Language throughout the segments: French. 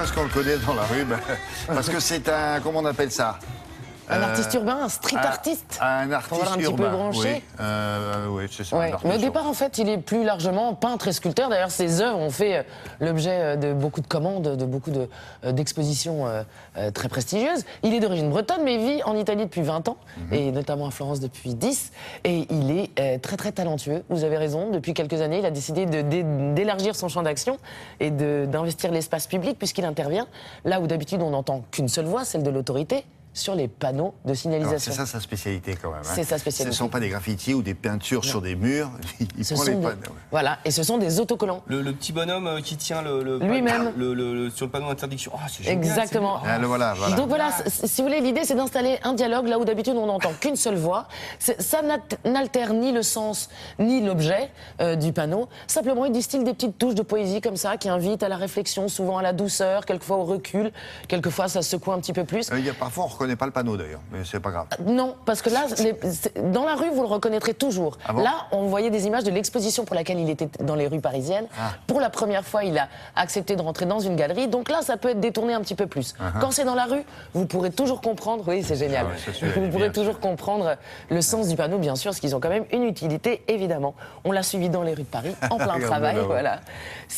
est-ce qu'on le connaît dans la rue? Parce que c'est un... Comment on appelle ça? Un artiste urbain, un street artiste. Un artiste pour voir un urbain, petit peu branché. oui, c'est ça. Ouais. Mais au départ, en fait, il est plus largement peintre et sculpteur. D'ailleurs, ses œuvres ont fait l'objet de beaucoup de commandes, de beaucoup d'expositions très prestigieuses. Il est d'origine bretonne, mais vit en Italie depuis 20 ans, et notamment à Florence depuis 10. Et il est très, très talentueux. Vous avez raison. Depuis quelques années, il a décidé d'élargir son champ d'action et d'investir l'espace public, puisqu'il intervient là où d'habitude on n'entend qu'une seule voix, celle de l'autorité, sur les panneaux de signalisation. C'est ça sa spécialité quand même. Hein. C'est sa spécialité. Ce ne sont pas des graffitis ou des peintures sur des murs. Il prend les panneaux. Voilà, et ce sont des autocollants. Le petit bonhomme qui tient lui-même sur le panneau d'interdiction. Ah, c'est génial. Exactement. Voilà. Donc voilà, si vous voulez, l'idée c'est d'installer un dialogue là où d'habitude on n'entend qu'une seule voix. Ça n'altère ni le sens ni l'objet du panneau. Simplement, il distille des petites touches de poésie comme ça qui invitent à la réflexion, souvent à la douceur, quelquefois au recul, quelquefois ça secoue un petit peu plus. Parfois on ne reconnaît pas le panneau d'ailleurs, mais c'est pas grave. Non, parce que là, dans la rue, vous le reconnaîtrez toujours. Ah bon? Là, on voyait des images de l'exposition pour laquelle il était dans les rues parisiennes. Pour la première fois, il a accepté de rentrer dans une galerie. Donc là, ça peut être détourné un petit peu plus. Quand c'est dans la rue, vous pourrez toujours comprendre. Oui, c'est génial. Vous pourrez toujours comprendre le sens du panneau, bien sûr, parce qu'ils ont quand même une utilité, évidemment. On l'a suivi dans les rues de Paris, en plein travail. Voilà.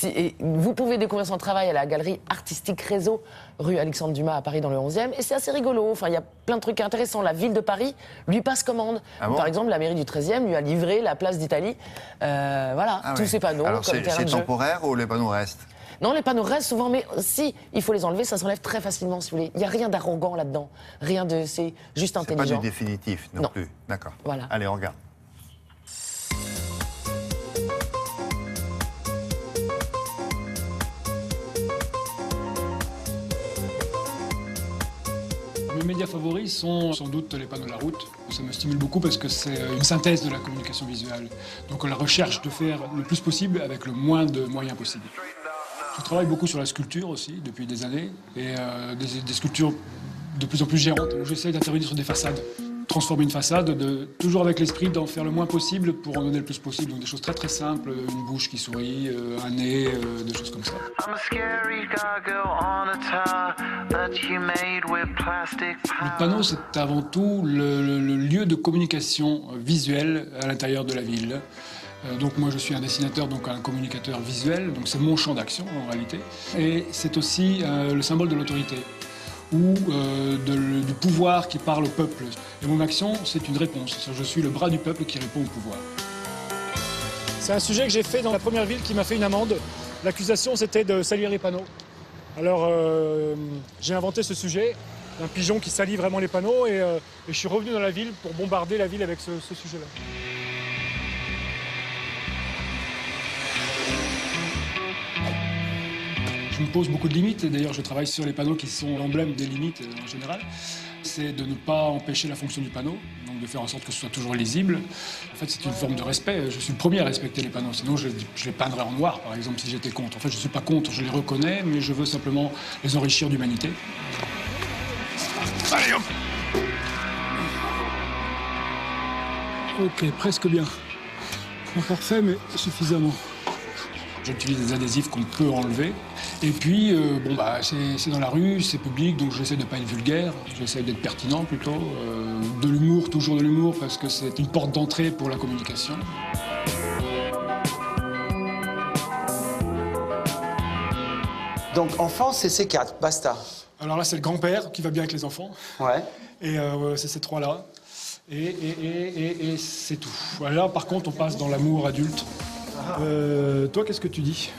Et vous pouvez découvrir son travail à la galerie artistique Réseau, rue Alexandre Dumas à Paris dans le 11e. Et c'est assez rigolo. Enfin, il y a plein de trucs intéressants. La ville de Paris lui passe commande. Par exemple, la mairie du 13e lui a livré la place d'Italie. Voilà, tous ces panneaux. Alors, comme terrain c'est de jeu. temporaire ou les panneaux restent? Non, les panneaux restent souvent, mais si il faut les enlever, ça s'enlève très facilement, si vous voulez. Il n'y a rien d'arrogant là-dedans. Rien de... C'est juste intelligent. C'est pas du définitif non plus. D'accord. Voilà. Allez, on regarde. Mes médias favoris sont sans doute les panneaux de la route. Ça me stimule beaucoup parce que c'est une synthèse de la communication visuelle. Donc la recherche de faire le plus possible avec le moins de moyens possible. Je travaille beaucoup sur la sculpture aussi depuis des années et des sculptures de plus en plus géantes. J'essaie d'intervenir sur des façades, transformer une façade, toujours avec l'esprit d'en faire le moins possible pour en donner le plus possible. Donc des choses très très simples, une bouche qui sourit, un nez, des choses comme ça. Le panneau, c'est avant tout le lieu de communication visuelle à l'intérieur de la ville. Donc moi je suis un dessinateur, donc un communicateur visuel, donc c'est mon champ d'action en réalité. Et c'est aussi le symbole de l'autorité ou du pouvoir qui parle au peuple. Et mon action, c'est une réponse. Je suis le bras du peuple qui répond au pouvoir. C'est un sujet que j'ai fait dans la première ville qui m'a fait une amende. L'accusation, c'était de salir les panneaux. Alors j'ai inventé ce sujet, un pigeon qui salit vraiment les panneaux, et je suis revenu dans la ville pour bombarder la ville avec ce sujet-là. Je me pose beaucoup de limites, et d'ailleurs je travaille sur les panneaux qui sont l'emblème des limites en général. C'est de ne pas empêcher la fonction du panneau, donc de faire en sorte que ce soit toujours lisible. En fait, c'est une forme de respect. Je suis le premier à respecter les panneaux, sinon je les peindrais en noir, par exemple, si j'étais contre. En fait, je ne suis pas contre, je les reconnais, mais je veux simplement les enrichir d'humanité. Allez, hop! Ok, presque bien. Pas parfait, mais suffisamment. J'utilise des adhésifs qu'on peut enlever. Et puis, c'est dans la rue, c'est public, donc j'essaie de ne pas être vulgaire. J'essaie d'être pertinent plutôt. De l'humour, toujours de l'humour, parce que c'est une porte d'entrée pour la communication. Donc, enfant, c'est ces quatre, basta. Alors là, c'est le grand-père qui va bien avec les enfants. Ouais. Et c'est ces trois-là. Et c'est tout. Voilà, par contre, on passe dans l'amour adulte. Toi, qu'est-ce que tu dis?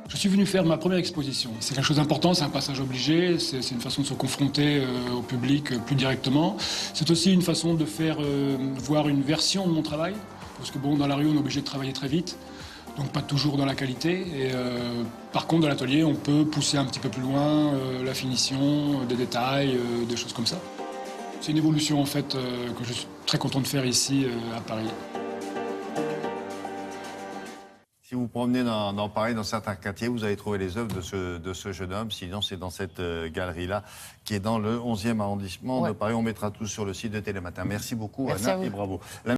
Je suis venu faire ma première exposition. C'est quelque chose d'important, c'est un passage obligé, c'est une façon de se confronter au public plus directement. C'est aussi une façon de faire voir une version de mon travail. Parce que bon, dans la rue, on est obligé de travailler très vite, donc pas toujours dans la qualité. Et par contre, dans l'atelier, on peut pousser un petit peu plus loin la finition, des détails, des choses comme ça. C'est une évolution en fait que je suis très content de faire ici à Paris. Si vous promenez dans Paris, dans certains quartiers, vous allez trouver les œuvres de ce jeune homme. Sinon, c'est dans cette galerie-là, qui est dans le 11e arrondissement de Paris. On mettra tout sur le site de Télématin. Merci beaucoup, Anna, et bravo.